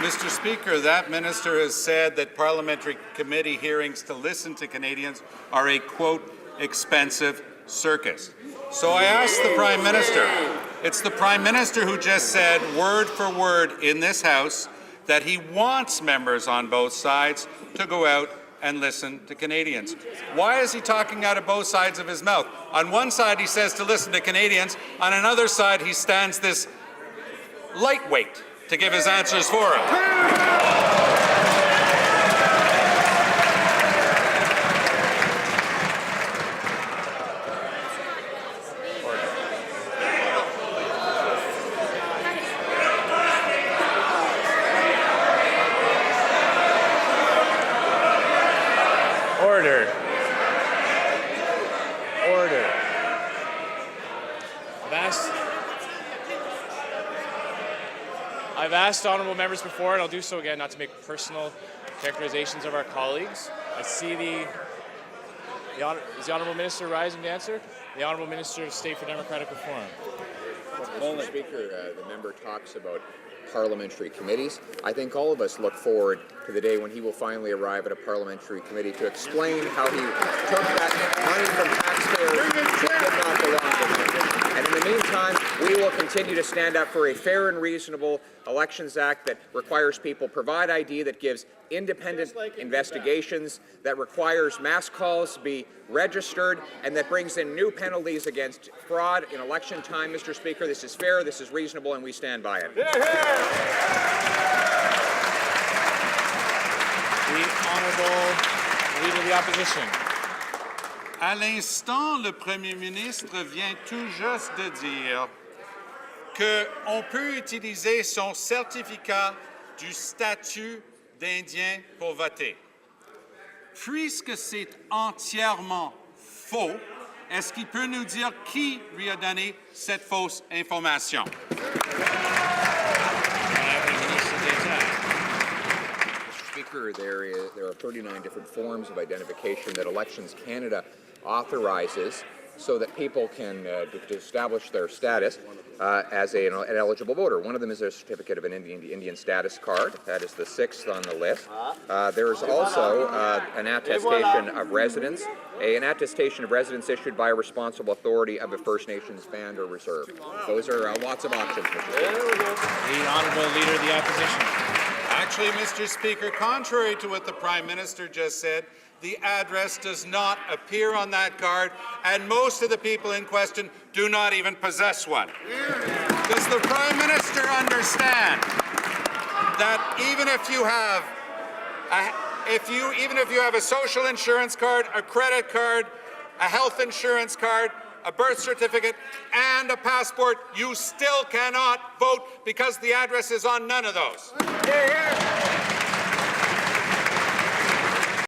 Mr. Speaker, that minister has said that parliamentary committee hearings to listen to Canadians are a, quote, expensive circus. So I asked the Prime Minister, it's the Prime Minister who just said, word for word in this House, that he wants members on both sides to go out and listen to Canadians. Why is he talking out of both sides of his mouth? On one side he says to listen to Canadians, on another side he stands this lightweight to give his answers for him. Order. I've asked honourable members before, and I'll do so again, not to make personal characterizations of our colleagues. I see is the Honourable Minister rising to answer? The Honourable Minister of State for Democratic Reform. Mr. Speaker, the member talks about parliamentary committees. I think all of us look forward to the day when he will finally arrive at a parliamentary committee to explain how he took that money from taxpayers that did not belong to him. And in the meantime, we will continue to stand up for a fair and reasonable Elections Act that requires people provide ID, that gives independent investigations, that requires mass calls to be registered, and that brings in new penalties against fraud in election time. Mr. Speaker, this is fair, this is reasonable, and we stand by it. The Honourable Leader of the Opposition. À l'instant, le Premier ministre vient tout juste de dire qu'on peut utiliser son certificat du statut d'Indien pour voter. Puisque c'est entièrement faux, est-ce qu'il peut nous dire qui lui a donné cette fausse information? Speaker, there are 39 different forms of identification that Elections Canada authorizes so that people can establish their status as an eligible voter. One of them is a certificate of an Indian status card. That is the 6th on the list. There is also an attestation of residence, issued by a responsible authority of a First Nations band or reserve. Those are lots of options, Mr. Speaker. The Honourable Leader of the Opposition. Actually, Mr. Speaker, contrary to what the Prime Minister just said, the address does not appear on that card, and most of the people in question do not even possess one. Does the Prime Minister understand that even if you have a social insurance card, a credit card, a health insurance card, a birth certificate, and a passport, you still cannot vote because the address is on none of those?